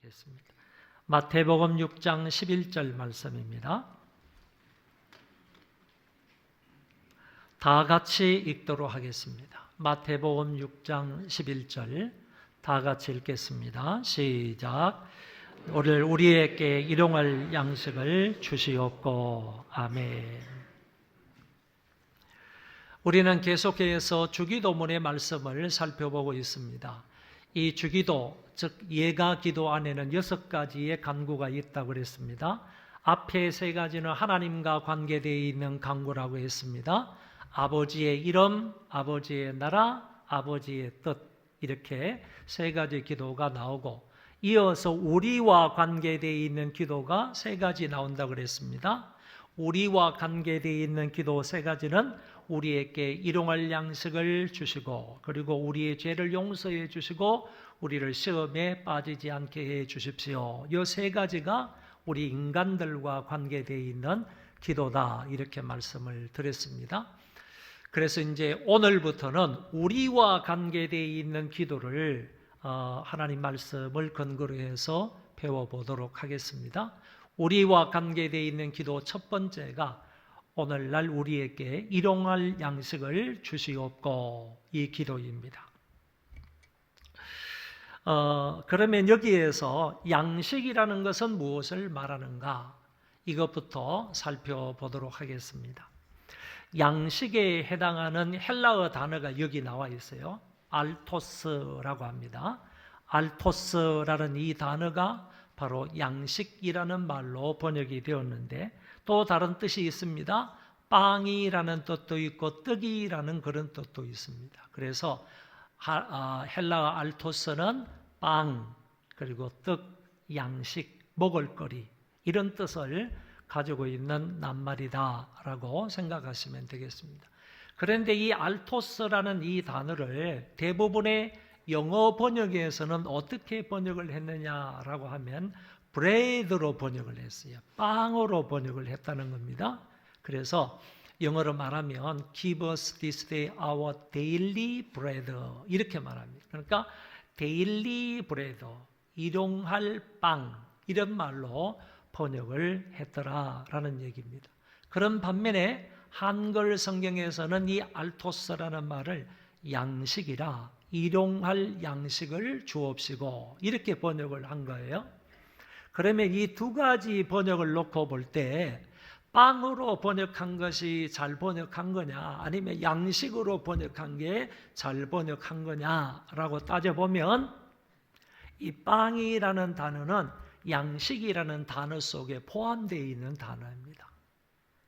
하겠습니다. 마태복음 6장 11절 말씀입니다. 다 같이 읽도록 하겠습니다. 마태복음 6장 11절 다 같이 읽겠습니다. 시작. 오늘 우리에게 일용할 양식을 주시옵고. 아멘. 우리는 계속해서 주기도문의 말씀을 살펴보고 있습니다. 이 주기도, 즉 예가 기도 안에는 6가지의 간구가 있다고 그랬습니다. 앞에 3가지는 하나님과 관계되어 있는 간구라고 했습니다. 아버지의 이름, 아버지의 나라, 아버지의 뜻, 이렇게 3가지 기도가 나오고, 이어서 우리와 관계되어 있는 기도가 3가지 나온다고 그랬습니다. 우리와 관계되어 있는 기도 3가지는 우리에게 일용할 양식을 주시고, 그리고 우리의 죄를 용서해 주시고, 우리를 시험에 빠지지 않게 해 주십시오. 이 3가지가 우리 인간들과 관계되어 있는 기도다, 이렇게 말씀을 드렸습니다. 그래서 이제 오늘부터는 우리와 관계되어 있는 기도를 하나님 말씀을 근거로 해서 배워보도록 하겠습니다. 우리와 관계되어 있는 기도 첫 번째가 오늘날 우리에게 일용할 양식을 주시옵고, 이 기도입니다. 그러면 여기에서 양식이라는 것은 무엇을 말하는가? 이것부터 살펴보도록 하겠습니다. 양식에 해당하는 헬라어 단어가 여기 나와 있어요. 알토스라고 합니다. 알토스라는 이 단어가 바로 양식이라는 말로 번역이 되었는데, 또 다른 뜻이 있습니다. 빵이라는 뜻도 있고 떡이라는 그런 뜻도 있습니다. 그래서 헬라어 알토스는 빵, 그리고 떡, 양식, 먹을거리, 이런 뜻을 가지고 있는 낱말이다라고 생각하시면 되겠습니다. 그런데 이 알토스라는 이 단어를 대부분의 영어 번역에서는 어떻게 번역을 했느냐라고 하면 bread로 번역을 했어요. 빵으로 번역을 했다는 겁니다. 그래서 영어로 말하면 give us this day our daily bread, 이렇게 말합니다. 그러니까 daily bread, 일용할 빵, 이런 말로 번역을 했더라라는 얘기입니다. 그런 반면에 한글 성경에서는 이 알토스라는 말을 양식이라, 일용할 양식을 주옵시고, 이렇게 번역을 한 거예요. 그러면 이 2가지 번역을 놓고 볼 때 빵으로 번역한 것이 잘 번역한 거냐, 아니면 양식으로 번역한 게 잘 번역한 거냐라고 따져보면, 이 빵이라는 단어는 양식이라는 단어 속에 포함되어 있는 단어입니다.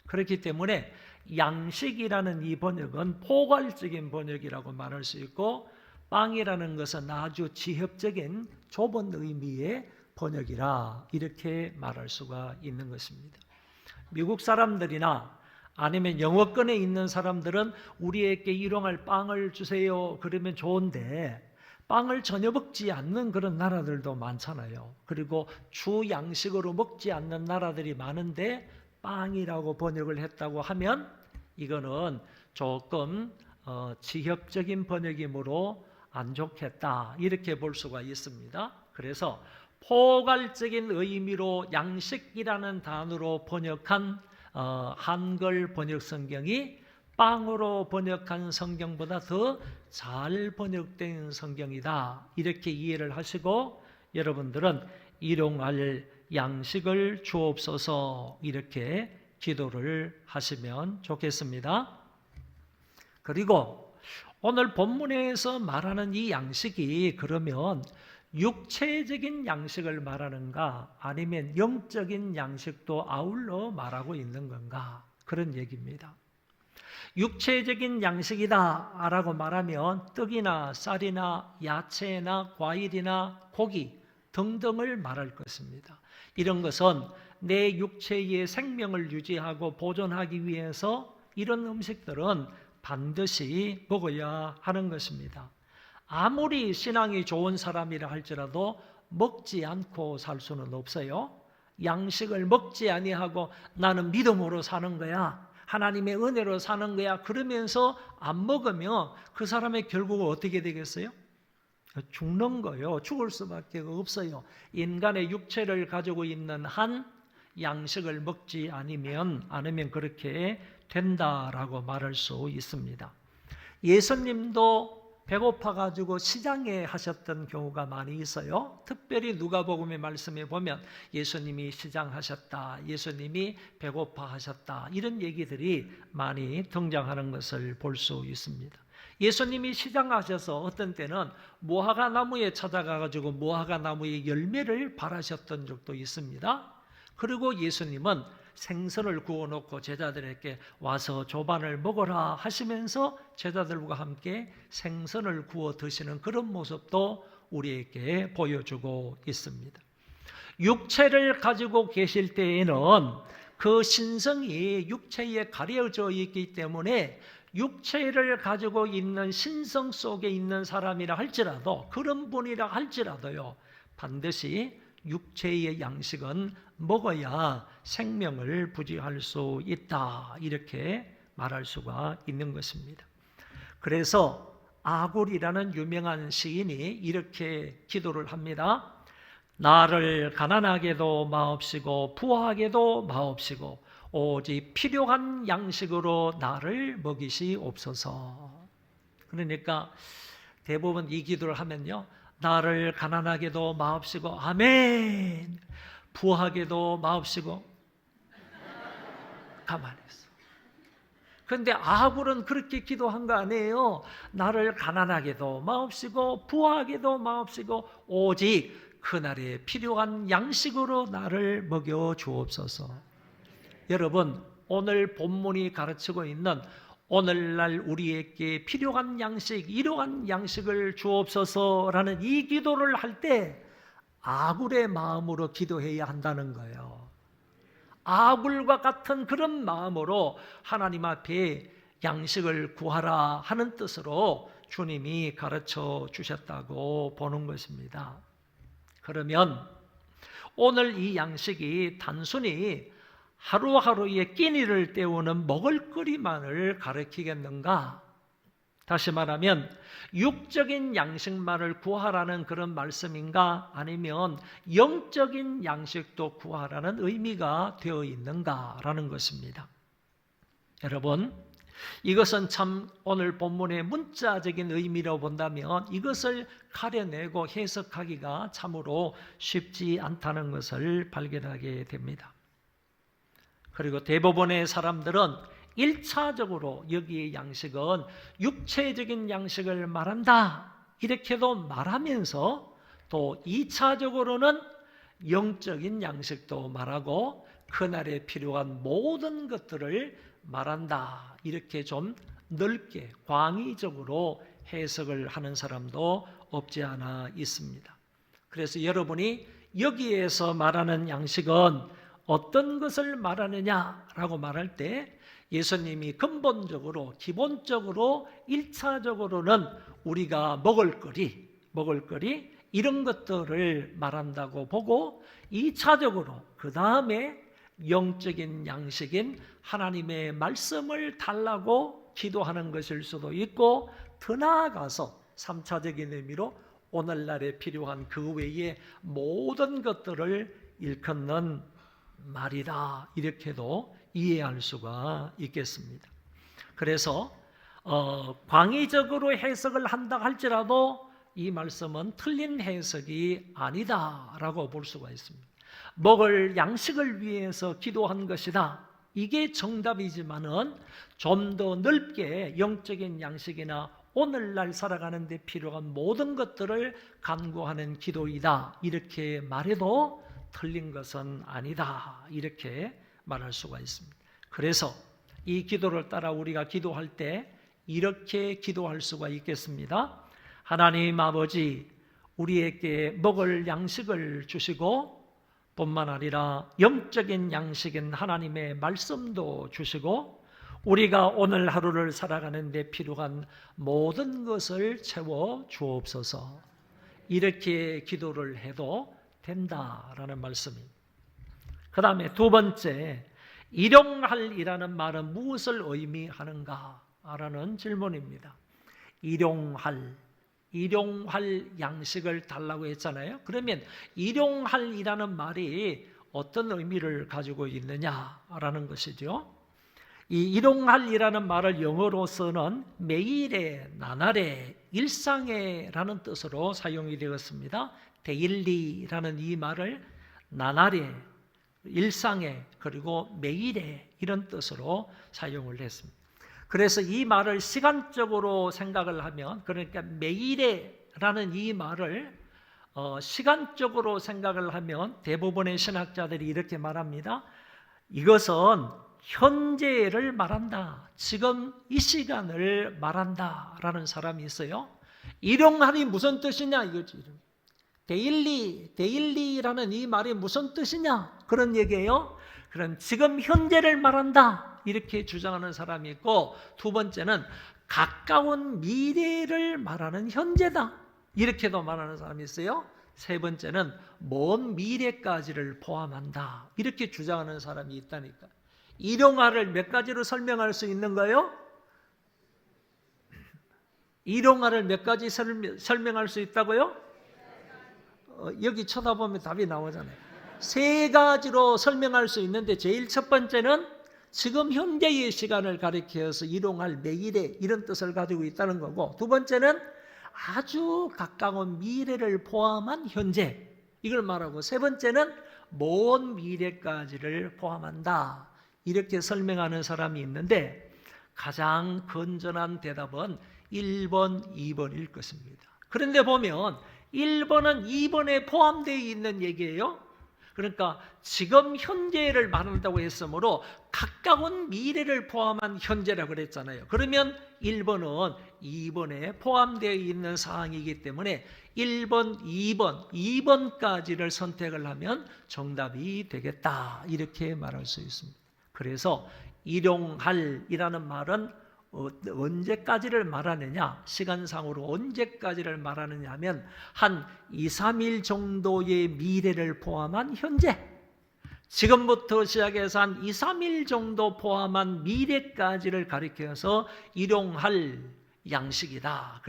그렇기 때문에 양식이라는 이 번역은 포괄적인 번역이라고 말할 수 있고, 빵이라는 것은 아주 지엽적인 좁은 의미의 번역이라, 이렇게 말할 수가 있는 것입니다. 미국 사람들이나 아니면 영어권에 있는 사람들은 우리에게 일용할 빵을 주세요 그러면 좋은데, 빵을 전혀 먹지 않는 그런 나라들도 많잖아요. 그리고 주 양식으로 먹지 않는 나라들이 많은데 빵이라고 번역을 했다고 하면 이거는 조금 지엽적인 번역이므로 안 좋겠다, 이렇게 볼 수가 있습니다. 그래서 포괄적인 의미로 양식이라는 단어로 번역한 한글 번역 성경이 빵으로 번역한 성경보다 더 잘 번역된 성경이다, 이렇게 이해를 하시고 여러분들은 일용할 양식을 주옵소서, 이렇게 기도를 하시면 좋겠습니다. 그리고 오늘 본문에서 말하는 이 양식이 그러면 육체적인 양식을 말하는가, 아니면 영적인 양식도 아울러 말하고 있는 건가, 그런 얘기입니다. 육체적인 양식이다 라고 말하면 떡이나 쌀이나 야채나 과일이나 고기 등등을 말할 것입니다. 이런 것은 내 육체의 생명을 유지하고 보존하기 위해서 이런 음식들은 반드시 먹어야 하는 것입니다. 아무리 신앙이 좋은 사람이라 할지라도 먹지 않고 살 수는 없어요. 양식을 먹지 아니하고 나는 믿음으로 사는 거야, 하나님의 은혜로 사는 거야, 그러면서 안 먹으면 그 사람의 결국은 어떻게 되겠어요? 죽는 거요. 죽을 수밖에 없어요. 인간의 육체를 가지고 있는 한 양식을 먹지 않으면 그렇게 된다라고 말할 수 있습니다. 예수님도 배고파가지고 시장에 하셨던 경우가 많이 있어요. 특별히 누가복음의 말씀에 보면 예수님이 시장하셨다, 예수님이 배고파하셨다, 이런 얘기들이 많이 등장하는 것을 볼 수 있습니다. 예수님이 시장하셔서 어떤 때는 무화과 나무에 찾아가가지고 무화과 나무의 열매를 바라셨던 적도 있습니다. 그리고 예수님은 생선을 구워놓고 제자들에게 와서 조반을 먹어라 하시면서 제자들과 함께 생선을 구워 드시는 그런 모습도 우리에게 보여주고 있습니다. 육체를 가지고 계실 때에는 그 신성이 육체에 가려져 있기 때문에 육체를 가지고 있는 신성 속에 있는 사람이라 할지라도, 그런 분이라 할지라도요, 반드시 육체의 양식은 먹어야 생명을 부지할 수 있다, 이렇게 말할 수가 있는 것입니다. 그래서 아굴이라는 유명한 시인이 이렇게 기도를 합니다. 나를 가난하게도 마옵시고 부하게도 마옵시고 오직 필요한 양식으로 나를 먹이시옵소서. 그러니까 대부분 이 기도를 하면요, 나를 가난하게도 마옵시고 아멘, 부하게도 마옵시고, 가만히 있어. 그런데 아굴은 그렇게 기도한 거 아니에요. 나를 가난하게도 마옵시고 부하게도 마옵시고 오직 그날에 필요한 양식으로 나를 먹여 주옵소서. 여러분, 오늘 본문이 가르치고 있는 오늘날 우리에게 필요한 양식, 이러한 양식을 주옵소서라는 이 기도를 할 때 아굴의 마음으로 기도해야 한다는 거예요. 아굴과 같은 그런 마음으로 하나님 앞에 양식을 구하라 하는 뜻으로 주님이 가르쳐 주셨다고 보는 것입니다. 그러면 오늘 이 양식이 단순히 하루하루의 끼니를 때우는 먹을거리만을 가리키겠는가? 다시 말하면 육적인 양식만을 구하라는 그런 말씀인가? 아니면 영적인 양식도 구하라는 의미가 되어 있는가라는 것입니다. 여러분, 이것은 참 오늘 본문의 문자적인 의미로 본다면 이것을 가려내고 해석하기가 참으로 쉽지 않다는 것을 발견하게 됩니다. 그리고 대부분의 사람들은 1차적으로 여기의 양식은 육체적인 양식을 말한다, 이렇게도 말하면서 또 2차적으로는 영적인 양식도 말하고 그날에 필요한 모든 것들을 말한다, 이렇게 좀 넓게 광의적으로 해석을 하는 사람도 없지 않아 있습니다. 그래서 여러분이 여기에서 말하는 양식은 어떤 것을 말하느냐라고 말할 때 예수님이 근본적으로 기본적으로 1차적으로는 우리가 먹을거리 이런 것들을 말한다고 보고 2차적으로 그 다음에 영적인 양식인 하나님의 말씀을 달라고 기도하는 것일 수도 있고, 더 나아가서 3차적인 의미로 오늘날에 필요한 그 외의 모든 것들을 일컫는 말이다, 이렇게도 이해할 수가 있겠습니다. 그래서 광의적으로 해석을 한다 할지라도 이 말씀은 틀린 해석이 아니다라고 볼 수가 있습니다. 먹을 양식을 위해서 기도한 것이다, 이게 정답이지만은 좀 더 넓게 영적인 양식이나 오늘날 살아가는 데 필요한 모든 것들을 간구하는 기도이다, 이렇게 말해도 틀린 것은 아니다, 이렇게 말할 수가 있습니다. 그래서 이 기도를 따라 우리가 기도할 때 이렇게 기도할 수가 있겠습니다. 하나님 아버지, 우리에게 먹을 양식을 주시고 뿐만 아니라 영적인 양식인 하나님의 말씀도 주시고 우리가 오늘 하루를 살아가는 데 필요한 모든 것을 채워 주옵소서. 이렇게 기도를 해도 된다라는 말씀입니다. 그 다음에 두 번째, 일용할이라는 말은 무엇을 의미하는가라는 질문입니다. 일용할, 일용할 양식을 달라고 했잖아요. 그러면 일용할이라는 말이 어떤 의미를 가지고 있느냐라는 것이죠. 이 일용할이라는 말을 영어로서는 매일의, 나날의, 일상의라는 뜻으로 사용이 되었습니다. 데일리라는 이 말을 나날의, 일상의, 그리고 매일의 이런 뜻으로 사용을 했습니다. 그래서 이 말을 시간적으로 생각을 하면, 그러니까 매일의라는 이 말을 시간적으로 생각을 하면 대부분의 신학자들이 이렇게 말합니다. 이것은 현재를 말한다. 지금 이 시간을 말한다 라는 사람이 있어요. 일용할이 무슨 뜻이냐 이거지. 데일리라는 이 말이 무슨 뜻이냐 그런 얘기예요. 그럼 지금 현재를 말한다 이렇게 주장하는 사람이 있고, 두 번째는 가까운 미래를 말하는 현재다 이렇게도 말하는 사람이 있어요. 세 번째는 먼 미래까지를 포함한다 이렇게 주장하는 사람이 있다니까. 일용할을 몇 가지로 설명할 수 있는 거예요? 일용할을 몇 가지 설명할 수 있다고요? 여기 쳐다보면 답이 나오잖아요. 세 가지로 설명할 수 있는데, 제일 첫 번째는 지금 현재의 시간을 가리켜서 일용할 매일의 이런 뜻을 가지고 있다는 거고, 두 번째는 아주 가까운 미래를 포함한 현재 이걸 말하고, 세 번째는 먼 미래까지를 포함한다 이렇게 설명하는 사람이 있는데, 가장 건전한 대답은 1번, 2번일 것입니다. 그런데 보면 1번은 2번에 포함되어 있는 얘기예요. 그러니까 지금 현재를 말한다고 했으므로 가까운 미래를 포함한 현재라고 그랬잖아요. 그러면 1번은 2번에 포함되어 있는 사항이기 때문에 1번, 2번까지를 선택을 하면 정답이 되겠다 이렇게 말할 수 있습니다. 그래서 일용할이라는 말은 언제까지를 말하느냐, 시간상으로 언제까지를 말하느냐 하면 한 2, 3일 정도의 미래를 포함한 현재, 지금부터 시작해서 한 2, 3일 정도 포함한 미래까지를 가리켜서 일용할 양식이다.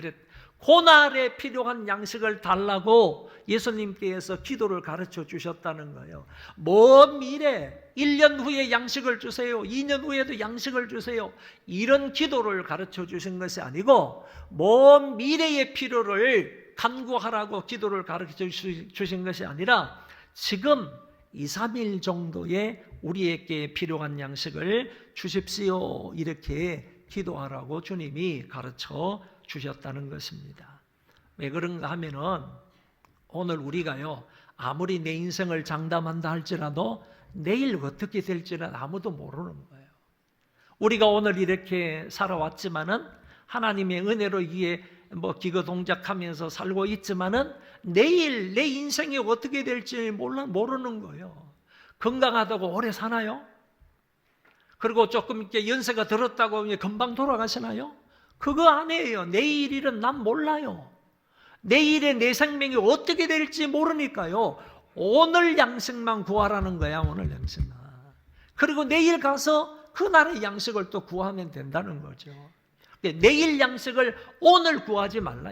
그날에 필요한 양식을 달라고 예수님께서 기도를 가르쳐 주셨다는 거예요. 먼 미래, 1년 후에 양식을 주세요, 2년 후에도 양식을 주세요, 이런 기도를 가르쳐 주신 것이 아니고, 먼 미래의 필요를 간구하라고 기도를 가르쳐 주신 것이 아니라 지금 2, 3일 정도의 우리에게 필요한 양식을 주십시오 이렇게 기도하라고 주님이 가르쳐 주셨다는 것입니다. 왜 그런가 하면은 오늘 우리가요, 아무리 내 인생을 장담한다 할지라도 내일 어떻게 될지는 아무도 모르는 거예요. 우리가 오늘 이렇게 살아왔지만은 하나님의 은혜로 위에 기거동작하면서 살고 있지만은 내일 내 인생이 어떻게 될지 모르는 거예요. 건강하다고 오래 사나요? 그리고 조금 이렇게 연세가 들었다고 금방 돌아가시나요? 그거 아니에요. 내일 일은 난 몰라요. 내일의 내 생명이 어떻게 될지 모르니까요, 오늘 양식만 구하라는 거야. 오늘 양식만. 그리고 내일 가서 그날의 양식을 또 구하면 된다는 거죠. 내일 양식을 오늘 구하지 말라.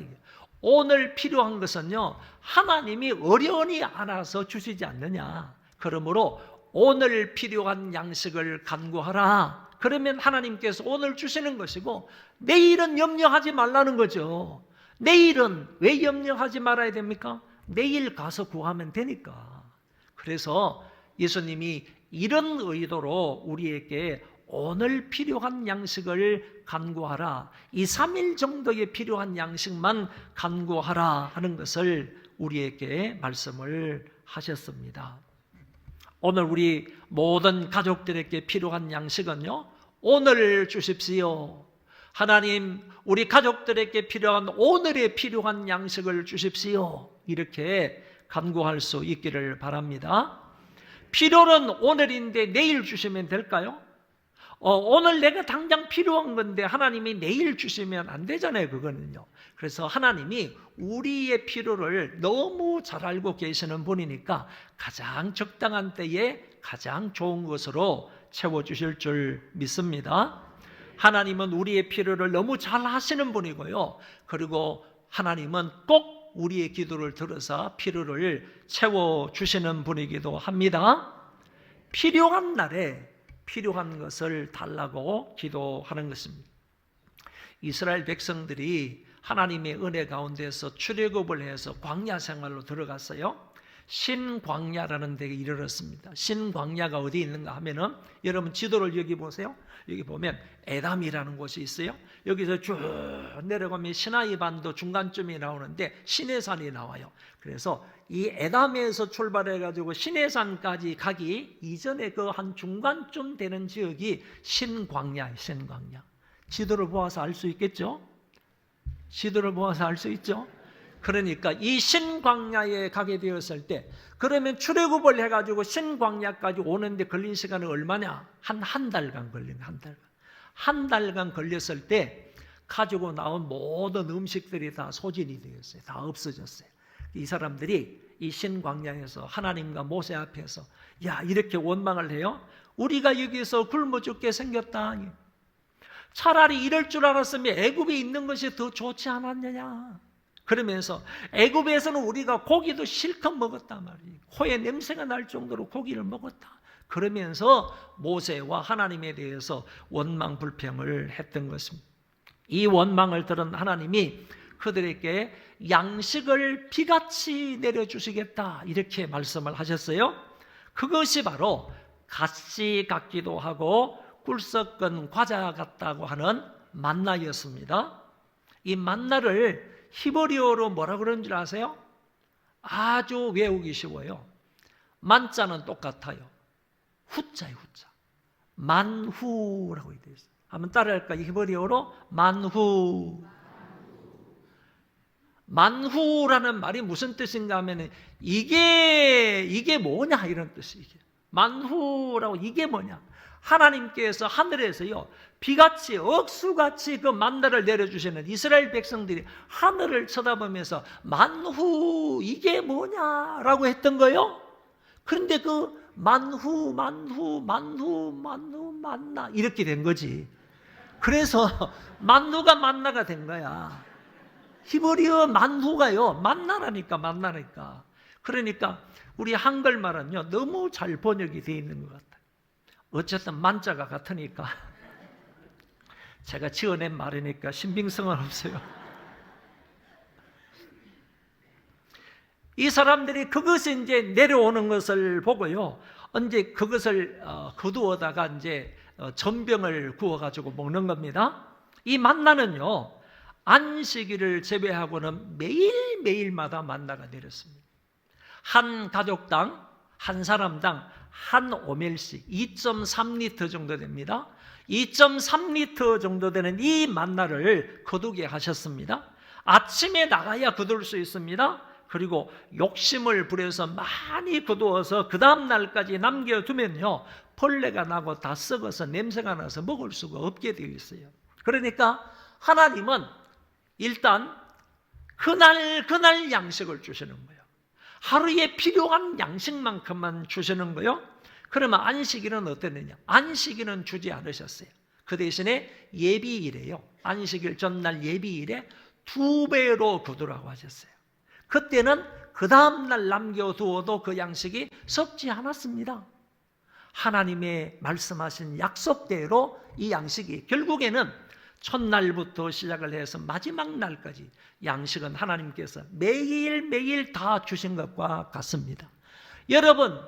오늘 필요한 것은요, 하나님이 어련히 알아서 주시지 않느냐. 그러므로 오늘 필요한 양식을 간구하라. 그러면 하나님께서 오늘 주시는 것이고, 내일은 염려하지 말라는 거죠. 내일은 왜 염려하지 말아야 됩니까? 내일 가서 구하면 되니까. 그래서 예수님이 이런 의도로 우리에게 오늘 필요한 양식을 간구하라, 2, 3일 정도의 필요한 양식만 간구하라 하는 것을 우리에게 말씀을 하셨습니다. 오늘 우리 모든 가족들에게 필요한 양식은요, 오늘 주십시오. 하나님, 우리 가족들에게 필요한 오늘에 필요한 양식을 주십시오. 이렇게 간구할 수 있기를 바랍니다. 필요는 오늘인데 내일 주시면 될까요? 오늘 내가 당장 필요한 건데 하나님이 내일 주시면 안 되잖아요, 그거는요. 그래서 하나님이 우리의 필요를 너무 잘 알고 계시는 분이니까 가장 적당한 때에 가장 좋은 것으로 채워주실 줄 믿습니다. 하나님은 우리의 필요를 너무 잘 하시는 분이고요. 그리고 하나님은 꼭 우리의 기도를 들어서 필요를 채워주시는 분이기도 합니다. 필요한 날에 필요한 것을 달라고 기도하는 것입니다. 이스라엘 백성들이 하나님의 은혜 가운데서 출애굽을 해서 광야 생활로 들어갔어요. 신광야라는 데에 이르렀습니다. 신광야가 어디 있는가 하면은, 여러분 지도를 여기 보세요. 여기 보면 에담이라는 곳이 있어요. 여기서 쭉 내려가면 시나이 반도 중간쯤이 나오는데 시내산이 나와요. 그래서 이 에담에서 출발해 가지고 시내산까지 가기 이전에 그 한 중간쯤 되는 지역이 신광야예요. 신광야. 지도를 보아서 알 수 있겠죠? 지도를 보아서 알 수 있죠? 그러니까 이 신광야에 가게 되었을 때, 그러면 출애굽을 해가지고 신광야까지 오는데 걸린 시간은 얼마냐? 한 달간 걸린, 한 달간 걸렸을 때 가지고 나온 모든 음식들이 다 소진이 되었어요. 다 없어졌어요. 이 사람들이 이 신광야에서 하나님과 모세 앞에서, 야, 이렇게 원망을 해요. 우리가 여기서 굶어 죽게 생겼다. 차라리 이럴 줄 알았으면 애굽에 있는 것이 더 좋지 않았느냐. 그러면서 애굽에서는 우리가 고기도 실컷 먹었단 말이에요. 코에 냄새가 날 정도로 고기를 먹었다. 그러면서 모세와 하나님에 대해서 원망 불평을 했던 것입니다. 이 원망을 들은 하나님이 그들에게 양식을 비같이 내려주시겠다, 이렇게 말씀을 하셨어요. 그것이 바로 가시 같기도 하고 꿀 섞은 과자 같다고 하는 만나였습니다. 이 만나를 히브리어로 뭐라 그러는 줄 아세요? 아주 외우기 쉬워요. 만자는 똑같아요. 후자예요, 후자. 만후라고 되어 있어요. 한번 따라할까요? 히브리어로 만후. 만후라는 말이 무슨 뜻인가 하면 이게 뭐냐 이런 뜻이에요. 만후라고 이게 뭐냐? 하나님께서 하늘에서요 비같이 억수같이 그 만나를 내려주시는 이스라엘 백성들이 하늘을 쳐다보면서 만후 이게 뭐냐라고 했던 거예요. 그런데 그 만후 만나 이렇게 된 거지. 그래서 만누가 만나가 된 거야. 히브리어 만후가요 만나라니까. 그러니까 우리 한글말은요 너무 잘 번역이 되어 있는 것 같아요. 어쨌든 만자가 같으니까 제가 지어낸 말이니까 신빙성은 없어요. 이 사람들이 그것이 이제 내려오는 것을 보고요, 언제 그것을 거두어다가 이제 전병을 구워가지고 먹는 겁니다. 이 만나는요 안식일을 제외하고는 매일마다 만나가 내렸습니다. 한 가족당, 한 사람당 한 오멜씩 2.3리터 정도 됩니다. 2.3리터 정도 되는 이 만나를 거두게 하셨습니다. 아침에 나가야 거둘 수 있습니다. 그리고 욕심을 부려서 많이 거두어서 그 다음 날까지 남겨두면요 벌레가 나고 다 썩어서 냄새가 나서 먹을 수가 없게 되어 있어요. 그러니까 하나님은 일단 그날 양식을 주시는 거예요. 하루에 필요한 양식만큼만 주시는 거예요. 그러면 안식일은 어땠느냐? 안식일은 주지 않으셨어요. 그 대신에 예비일에요, 안식일 전날 예비일에 2배로 거두라고 하셨어요. 그때는 그 다음날 남겨두어도 그 양식이 썩지 않았습니다. 하나님의 말씀하신 약속대로 이 양식이 결국에는 첫날부터 시작을 해서 마지막 날까지 양식은 하나님께서 매일매일 다 주신 것과 같습니다. 여러분,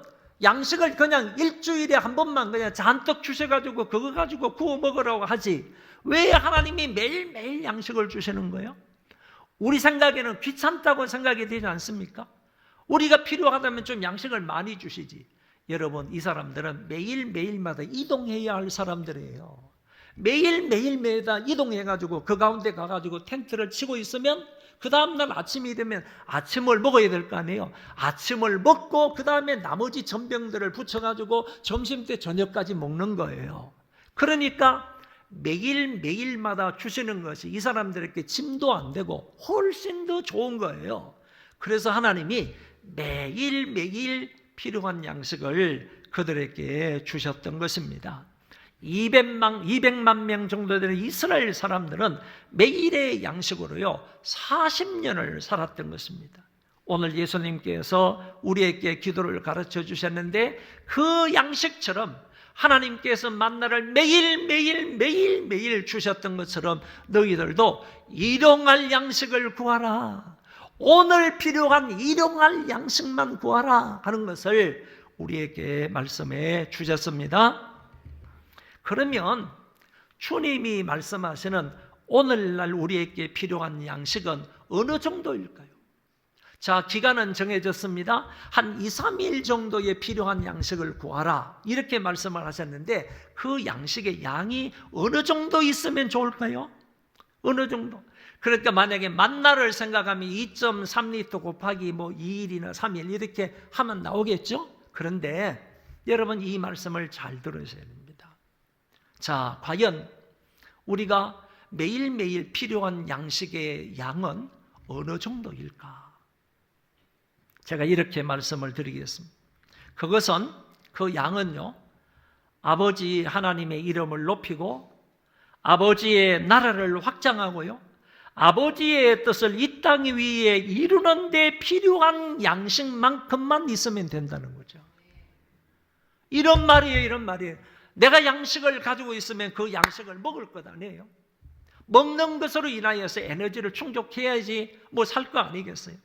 양식을 그냥 일주일에 한 번만 그냥 잔뜩 주셔가지고 그거 가지고 구워 먹으라고 하지 왜 하나님이 매일매일 양식을 주시는 거예요? 우리 생각에는 귀찮다고 생각이 되지 않습니까? 우리가 필요하다면 좀 양식을 많이 주시지. 여러분, 이 사람들은 매일매일마다 이동해야 할 사람들이에요. 매일매일마다 이동해가지고 그 가운데 가가지고 텐트를 치고 있으면 그 다음날 아침이 되면 아침을 먹어야 될 거 아니에요. 아침을 먹고 그 다음에 나머지 전병들을 붙여가지고 점심 때 저녁까지 먹는 거예요. 그러니까 매일마다 주시는 것이 이 사람들에게 짐도 안 되고 훨씬 더 좋은 거예요. 그래서 하나님이 매일 필요한 양식을 그들에게 주셨던 것입니다. 200만 명 정도 되는 이스라엘 사람들은 매일의 양식으로요 40년을 살았던 것입니다. 오늘 예수님께서 우리에게 기도를 가르쳐 주셨는데 그 양식처럼 하나님께서 만나를 매일 주셨던 것처럼 너희들도 일용할 양식을 구하라. 오늘 필요한 일용할 양식만 구하라 하는 것을 우리에게 말씀해 주셨습니다. 그러면 주님이 말씀하시는 오늘날 우리에게 필요한 양식은 어느 정도일까요? 자, 기간은 정해졌습니다. 한 2, 3일 정도에 필요한 양식을 구하라 이렇게 말씀을 하셨는데 그 양식의 양이 어느 정도 있으면 좋을까요? 어느 정도? 그러니까 만약에 만나를 생각하면 2.3리터 곱하기 2일이나 3일 이렇게 하면 나오겠죠? 그런데 여러분 이 말씀을 잘 들으셔야 됩니다. 자, 과연 우리가 매일매일 필요한 양식의 양은 어느 정도일까? 제가 이렇게 말씀을 드리겠습니다. 그것은 그 양은요, 아버지 하나님의 이름을 높이고 아버지의 나라를 확장하고요, 아버지의 뜻을 이 땅 위에 이루는 데 필요한 양식만큼만 있으면 된다는 거죠. 이런 말이에요. 내가 양식을 가지고 있으면 그 양식을 먹을 것 아니에요. 먹는 것으로 인하여서 에너지를 충족해야지 살 거 아니겠어요.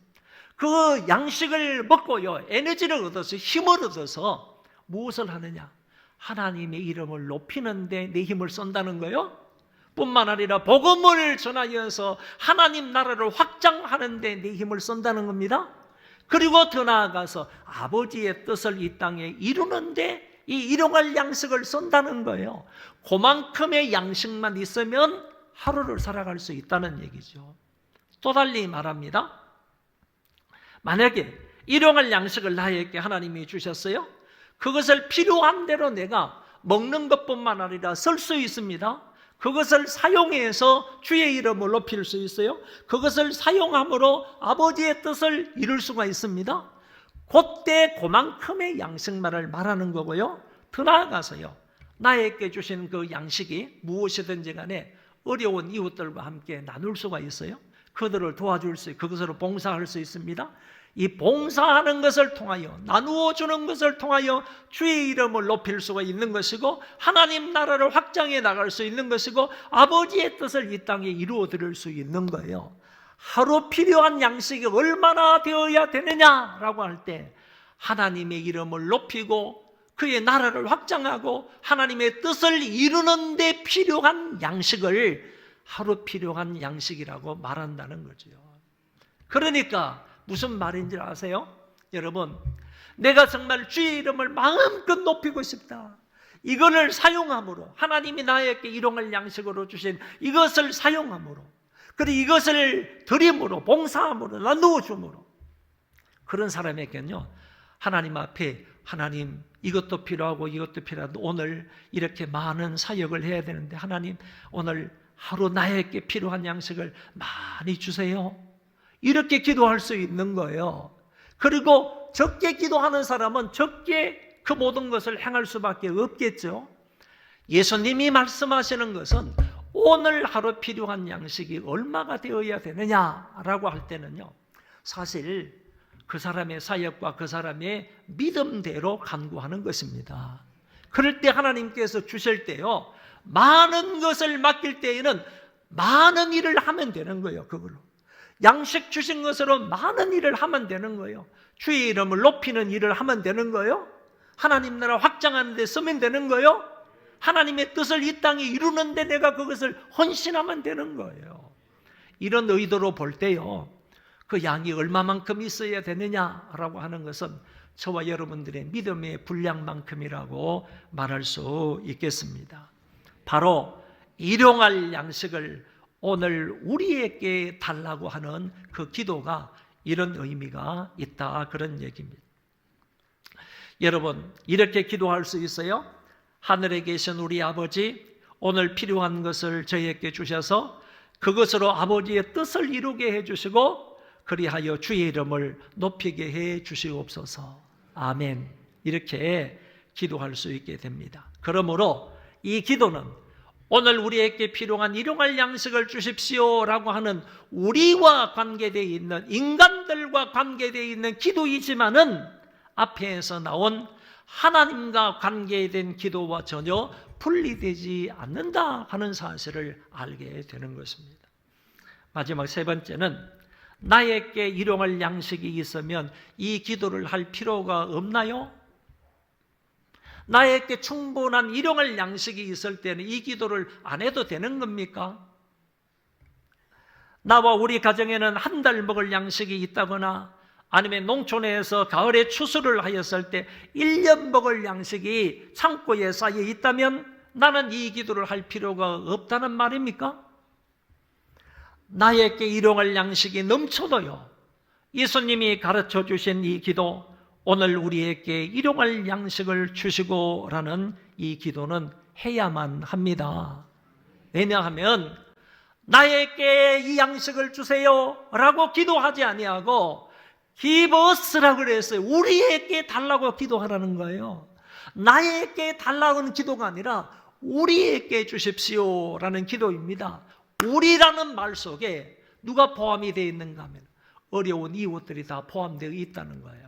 그 양식을 먹고요 에너지를 얻어서 힘을 얻어서 무엇을 하느냐, 하나님의 이름을 높이는 데 내 힘을 쏜다는 거예요. 뿐만 아니라 복음을 전하여서 하나님 나라를 확장하는 데 내 힘을 쏜다는 겁니다. 그리고 더 나아가서 아버지의 뜻을 이 땅에 이루는 데 이 일용할 양식을 쏜다는 거예요. 그만큼의 양식만 있으면 하루를 살아갈 수 있다는 얘기죠. 또 달리 말합니다. 만약에 일용할 양식을 나에게 하나님이 주셨어요. 그것을 필요한 대로 내가 먹는 것뿐만 아니라 쓸 수 있습니다. 그것을 사용해서 주의 이름을 높일 수 있어요. 그것을 사용함으로 아버지의 뜻을 이룰 수가 있습니다. 그때 그만큼의 양식만을 말하는 거고요. 더 나아가서요, 나에게 주신 그 양식이 무엇이든지 간에 어려운 이웃들과 함께 나눌 수가 있어요. 그들을 도와줄 수, 그것으로 봉사할 수 있습니다. 이 봉사하는 것을 통하여, 나누어 주는 것을 통하여 주의 이름을 높일 수가 있는 것이고 하나님 나라를 확장해 나갈 수 있는 것이고 아버지의 뜻을 이 땅에 이루어 드릴 수 있는 거예요. 하루 필요한 양식이 얼마나 되어야 되느냐라고 할 때 하나님의 이름을 높이고 그의 나라를 확장하고 하나님의 뜻을 이루는 데 필요한 양식을 하루 필요한 양식이라고 말한다는 거죠. 그러니까 무슨 말인지 아세요? 여러분, 내가 정말 주의 이름을 마음껏 높이고 싶다. 이거를 사용함으로, 하나님이 나에게 일용할 양식으로 주신 이것을 사용함으로, 그리고 이것을 드림으로, 봉사함으로, 나누어 줌으로, 그런 사람에게는요, 하나님 앞에 하나님 이것도 필요하고 이것도 필요하고 오늘 이렇게 많은 사역을 해야 되는데 하나님 오늘 하루 나에게 필요한 양식을 많이 주세요. 이렇게 기도할 수 있는 거예요. 그리고 적게 기도하는 사람은 적게 그 모든 것을 행할 수밖에 없겠죠. 예수님이 말씀하시는 것은 오늘 하루 필요한 양식이 얼마가 되어야 되느냐라고 할 때는요, 사실 그 사람의 사역과 그 사람의 믿음대로 간구하는 것입니다. 그럴 때 하나님께서 주실 때요, 많은 것을 맡길 때에는 많은 일을 하면 되는 거예요. 그걸로 양식 주신 것으로 많은 일을 하면 되는 거예요. 주의 이름을 높이는 일을 하면 되는 거예요. 하나님 나라 확장하는 데 쓰면 되는 거예요. 하나님의 뜻을 이 땅에 이루는 데 내가 그것을 헌신하면 되는 거예요. 이런 의도로 볼 때요, 그 양이 얼마만큼 있어야 되느냐라고 하는 것은 저와 여러분들의 믿음의 분량만큼이라고 말할 수 있겠습니다. 바로 일용할 양식을 오늘 우리에게 달라고 하는 그 기도가 이런 의미가 있다, 그런 얘기입니다. 여러분, 이렇게 기도할 수 있어요? 하늘에 계신 우리 아버지, 오늘 필요한 것을 저희에게 주셔서 그것으로 아버지의 뜻을 이루게 해주시고 그리하여 주의 이름을 높이게 해 주시옵소서. 아멘. 이렇게 기도할 수 있게 됩니다. 그러므로 이 기도는 오늘 우리에게 필요한 일용할 양식을 주십시오라고 하는 우리와 관계되어 있는, 인간들과 관계되어 있는 기도이지만은 앞에서 나온 하나님과 관계된 기도와 전혀 분리되지 않는다 하는 사실을 알게 되는 것입니다. 마지막 세 번째는, 나에게 일용할 양식이 있으면 이 기도를 할 필요가 없나요? 나에게 충분한 일용할 양식이 있을 때는 이 기도를 안 해도 되는 겁니까? 나와 우리 가정에는 한 달 먹을 양식이 있다거나, 아니면 농촌에서 가을에 추수를 하였을 때 1년 먹을 양식이 창고에 쌓여 있다면 나는 이 기도를 할 필요가 없다는 말입니까? 나에게 일용할 양식이 넘쳐도요, 예수님이 가르쳐 주신 이 기도, 오늘 우리에게 일용할 양식을 주시고라는 이 기도는 해야만 합니다. 왜냐하면 나에게 이 양식을 주세요 라고 기도하지 아니하고 Give us라고 그랬어요. 우리에게 달라고 기도하라는 거예요. 나에게 달라는 기도가 아니라 우리에게 주십시오라는 기도입니다. 우리라는 말 속에 누가 포함이 되어 있는가 하면 어려운 이웃들이 다 포함되어 있다는 거예요.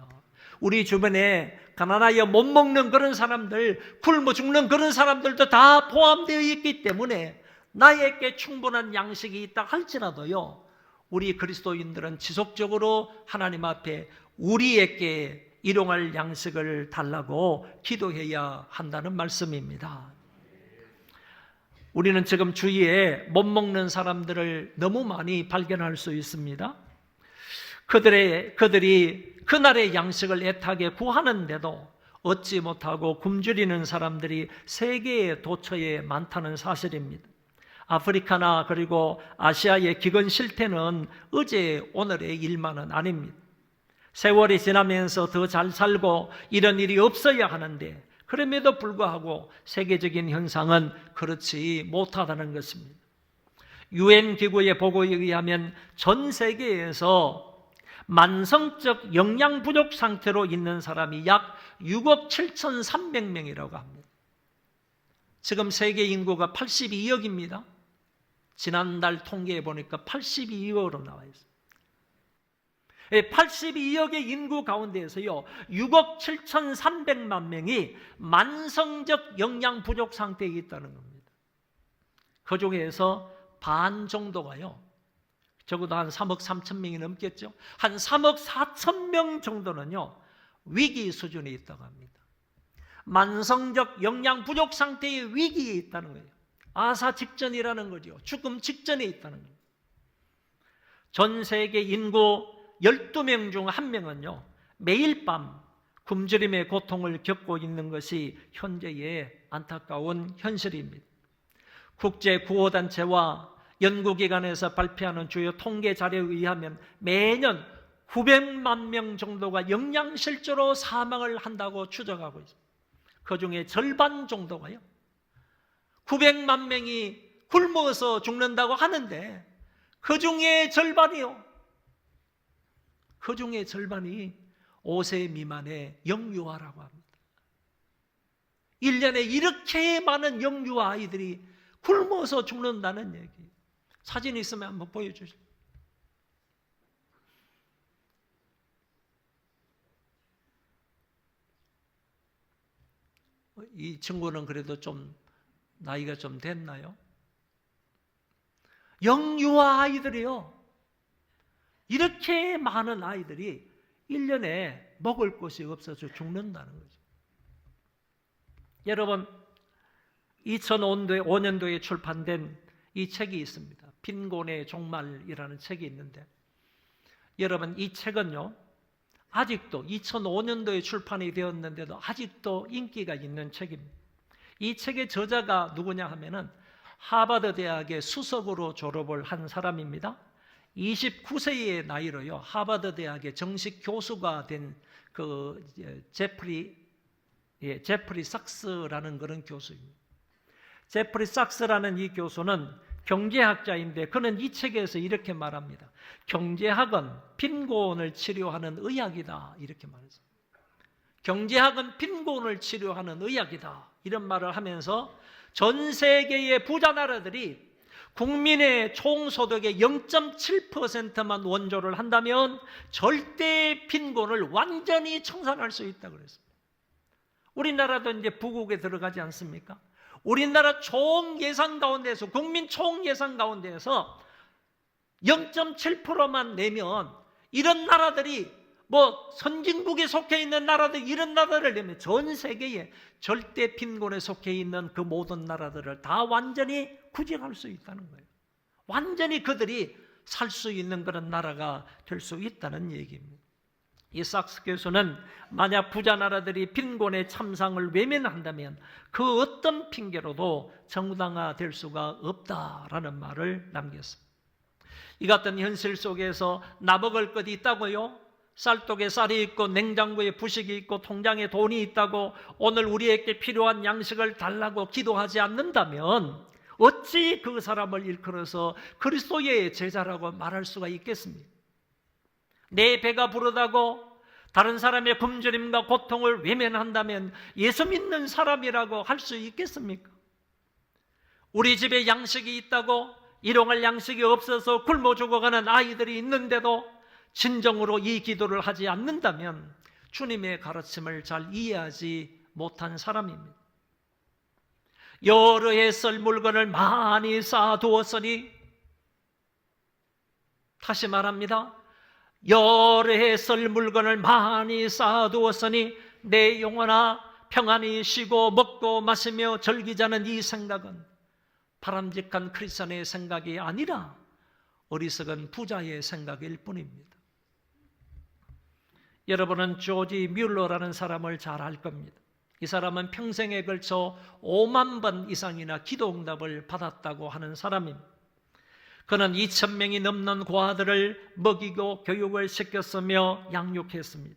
우리 주변에 가난하여 못 먹는 그런 사람들, 굶어 죽는 그런 사람들도 다 포함되어 있기 때문에 나에게 충분한 양식이 있다 할지라도요, 우리 그리스도인들은 지속적으로 하나님 앞에 우리에게 일용할 양식을 달라고 기도해야 한다는 말씀입니다. 우리는 지금 주위에 못 먹는 사람들을 너무 많이 발견할 수 있습니다. 그들이 그날의 양식을 애타게 구하는데도 얻지 못하고 굶주리는 사람들이 세계의 도처에 많다는 사실입니다. 아프리카나 그리고 아시아의 기근 실태는 어제 오늘의 일만은 아닙니다. 세월이 지나면서 더 잘 살고 이런 일이 없어야 하는데, 그럼에도 불구하고 세계적인 현상은 그렇지 못하다는 것입니다. UN 기구의 보고에 의하면 전 세계에서 만성적 영양 부족 상태로 있는 사람이 약 6억 7,300명이라고 합니다. 지금 세계 인구가 82억입니다. 지난달 통계해 보니까 82억으로 나와 있어요. 82억의 인구 가운데에서요, 6억 7,300만 명이 만성적 영양 부족 상태에 있다는 겁니다. 그 중에서 반 정도가요, 적어도 한 3억 3천 명이 넘겠죠. 한 3억 4천 명 정도는요, 위기 수준에 있다고 합니다. 만성적 영양 부족 상태의 위기에 있다는 거예요. 아사 직전이라는 거죠. 죽음 직전에 있다는 거예요. 전 세계 인구 12명 중 1명은요, 매일 밤 굶주림의 고통을 겪고 있는 것이 현재의 안타까운 현실입니다. 국제구호단체와 연구기관에서 발표하는 주요 통계 자료에 의하면 매년 900만 명 정도가 영양실조로 사망을 한다고 추정하고 있습니다. 그 중에 절반 정도가요, 900만 명이 굶어서 죽는다고 하는데 그 중에 절반이 5세 미만의 영유아라고 합니다. 1년에 이렇게 많은 영유아 아이들이 굶어서 죽는다는 얘기. 사진 있으면 한번 보여주시죠. 이 친구는 그래도 좀 나이가 좀 됐나요? 영유아 아이들이요, 이렇게 많은 아이들이 1년에 먹을 것이 없어서 죽는다는 거죠. 여러분, 2005년도에 출판된 이 책이 있습니다. 빈곤의 종말이라는 책이 있는데, 여러분, 이 책은요, 아직도 2005년도에 출판이 되었는데도 아직도 인기가 있는 책입니다. 이 책의 저자가 누구냐 하면은 하버드 대학의 수석으로 졸업을 한 사람입니다. 29세의 나이로요, 하버드 대학의 정식 교수가 된 그 제프리 삭스라는 그런 교수입니다. 제프리 삭스라는 이 교수는 경제학자인데, 그는 이 책에서 이렇게 말합니다. 경제학은 빈곤을 치료하는 의학이다, 이렇게 말했습니다. 경제학은 빈곤을 치료하는 의학이다, 이런 말을 하면서 전 세계의 부자 나라들이 국민의 총소득의 0.7%만 원조를 한다면 절대 빈곤을 완전히 청산할 수 있다고 그랬습니다. 우리나라도 이제 부국에 들어가지 않습니까? 우리나라 총 예산 가운데서, 국민 총 예산 가운데서 0.7%만 내면, 이런 나라들이 선진국에 속해 있는 나라들, 이런 나라들을 내면 전 세계에 절대 빈곤에 속해 있는 그 모든 나라들을 다 완전히 구제할 수 있다는 거예요. 완전히 그들이 살 수 있는 그런 나라가 될 수 있다는 얘기입니다. 이 삭스 교수는 만약 부자 나라들이 빈곤의 참상을 외면한다면 그 어떤 핑계로도 정당화될 수가 없다라는 말을 남겼습니다. 이 같은 현실 속에서 나먹을 것이 있다고요? 쌀독에 쌀이 있고 냉장고에 부식이 있고 통장에 돈이 있다고 오늘 우리에게 필요한 양식을 달라고 기도하지 않는다면 어찌 그 사람을 일컬어서 그리스도의 제자라고 말할 수가 있겠습니까? 내 배가 부르다고 다른 사람의 굶주림과 고통을 외면한다면 예수 믿는 사람이라고 할 수 있겠습니까? 우리 집에 양식이 있다고 일용할 양식이 없어서 굶어 죽어가는 아이들이 있는데도 진정으로 이 기도를 하지 않는다면 주님의 가르침을 잘 이해하지 못한 사람입니다. 여러 해 쓸 물건을 많이 쌓아두었으니, 다시 말합니다. 여러 해 쓸 물건을 많이 쌓아두었으니 내 영혼아 평안히 쉬고 먹고 마시며 즐기자는 이 생각은 바람직한 크리스천의 생각이 아니라 어리석은 부자의 생각일 뿐입니다. 여러분은 조지 뮬러라는 사람을 잘 알 겁니다. 이 사람은 평생에 걸쳐 5만 번 이상이나 기도 응답을 받았다고 하는 사람입니다. 그는 2,000명이 넘는 고아들을 먹이고 교육을 시켰으며 양육했습니다.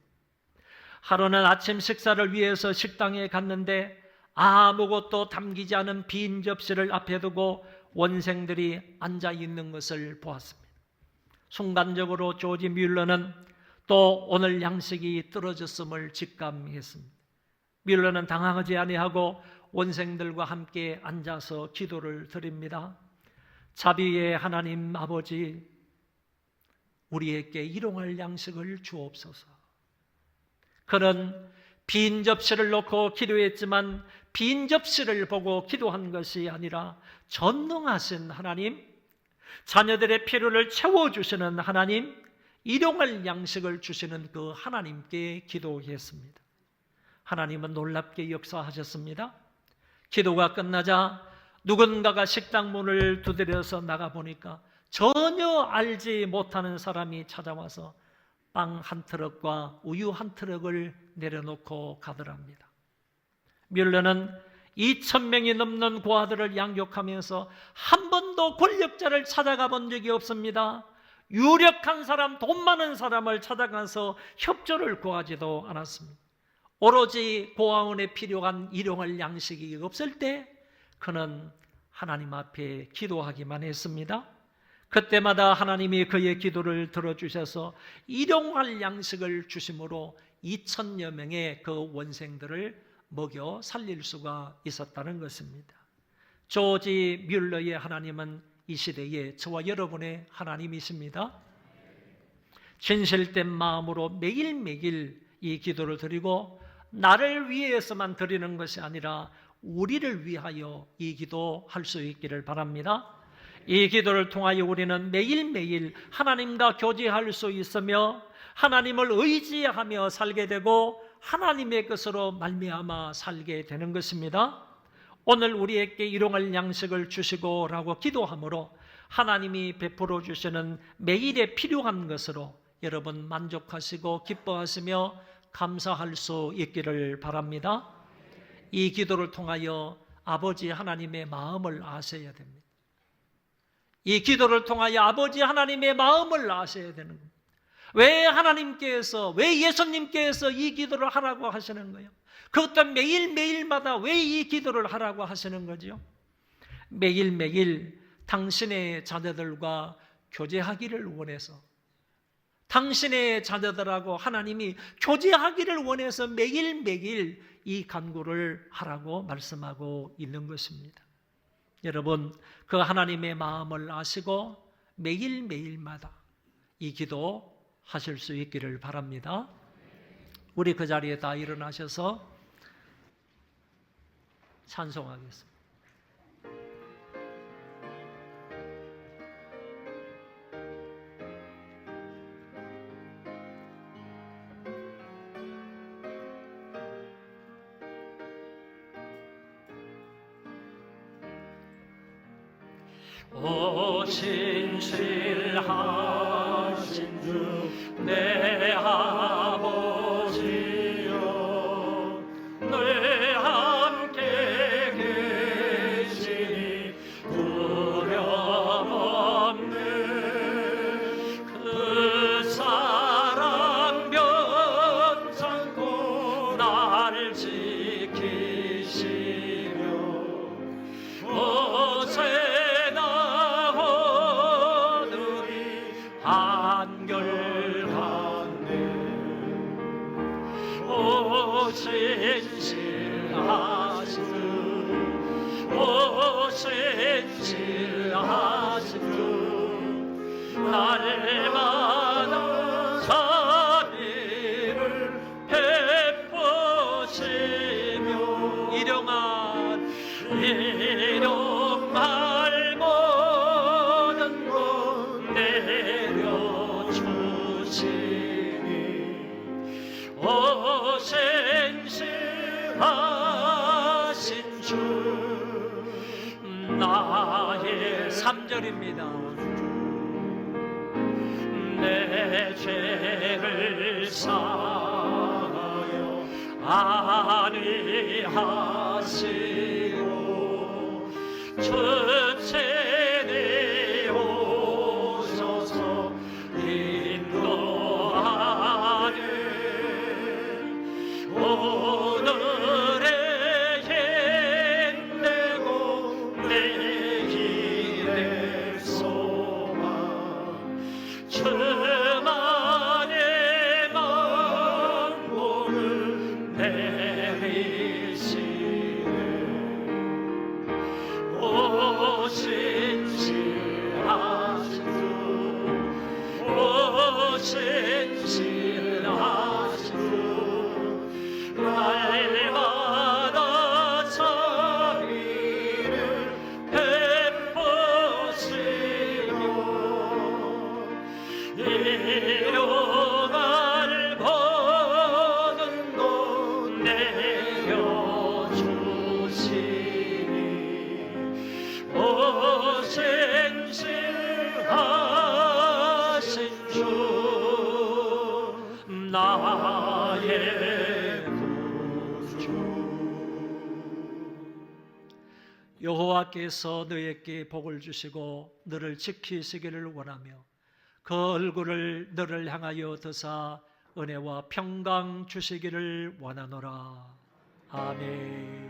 하루는 아침 식사를 위해서 식당에 갔는데 아무것도 담기지 않은 빈 접시를 앞에 두고 원생들이 앉아 있는 것을 보았습니다. 순간적으로 조지 뮬러는 또 오늘 양식이 떨어졌음을 직감했습니다. 뮬러는 당황하지 아니하고 원생들과 함께 앉아서 기도를 드립니다. 자비의 하나님 아버지, 우리에게 일용할 양식을 주옵소서. 그는 빈 접시를 놓고 기도했지만 빈 접시를 보고 기도한 것이 아니라 전능하신 하나님, 자녀들의 필요를 채워주시는 하나님, 일용할 양식을 주시는 그 하나님께 기도했습니다. 하나님은 놀랍게 역사하셨습니다. 기도가 끝나자 누군가가 식당 문을 두드려서 나가보니까 전혀 알지 못하는 사람이 찾아와서 빵 한 트럭과 우유 한 트럭을 내려놓고 가더랍니다. 뮬러는 2,000명이 넘는 고아들을 양육하면서 한 번도 권력자를 찾아가 본 적이 없습니다. 유력한 사람, 돈 많은 사람을 찾아가서 협조를 구하지도 않았습니다. 오로지 고아원에 필요한 일용할 양식이 없을 때 그는 하나님 앞에 기도하기만 했습니다. 그때마다 하나님이 그의 기도를 들어주셔서 일용할 양식을 주심으로 2,000여 명의 그 원생들을 먹여 살릴 수가 있었다는 것입니다. 조지 뮬러의 하나님은 이 시대에 저와 여러분의 하나님이십니다. 진실된 마음으로 매일매일 이 기도를 드리고 나를 위해서만 드리는 것이 아니라 우리를 위하여 이 기도할 수 있기를 바랍니다. 이 기도를 통하여 우리는 매일매일 하나님과 교제할 수 있으며 하나님을 의지하며 살게 되고 하나님의 것으로 말미암아 살게 되는 것입니다. 오늘 우리에게 일용할 양식을 주시고 라고 기도함으로 하나님이 베풀어 주시는 매일에 필요한 것으로 여러분 만족하시고 기뻐하시며 감사할 수 있기를 바랍니다. 이 기도를 통하여 아버지 하나님의 마음을 아셔야 됩니다. 이 기도를 통하여 아버지 하나님의 마음을 아셔야 되는 겁니다. 왜 하나님께서, 왜 예수님께서 이 기도를 하라고 하시는 거예요? 그것도 매일매일마다 왜 이 기도를 하라고 하시는 거죠? 매일매일 당신의 자녀들과 교제하기를 원해서, 당신의 자녀들하고 하나님이 교제하기를 원해서 매일매일 이 간구를 하라고 말씀하고 있는 것입니다. 여러분, 그 하나님의 마음을 아시고 매일매일마다 이 기도 하실 수 있기를 바랍니다. 우리 그 자리에 다 일어나셔서 찬송하겠습니다. 오 신실하신 주 내 아버지여, 늘 함께 계시니 두려움 없는 그 사랑 변찮고 나를 지키시며 오세나 오늘이 한결같네. 오 신실하신 주, 오 신실하신 주, 날마다 자비를 베푸시며 일용할 모든 것 내려주시니 오 신실하신 주, 나의 3절입니다. 내 죄를 사하여 안위하시고 주체내 오셔서 인도하네. 오늘의 힘내고 내 길의 소망 주만의 만복을 내리시네. 오 신실하신 주, 오 신실하신 주, 날마다 자비를 베푸시며 일용할 모든 것 내려주시니 오 신실하신 주, 나의 구주. 여호와께서 너에게 복을 주시고 너를 지키시기를 원하며 그 얼굴을 너를 향하여 드사 은혜와 평강 주시기를 원하노라. 아멘.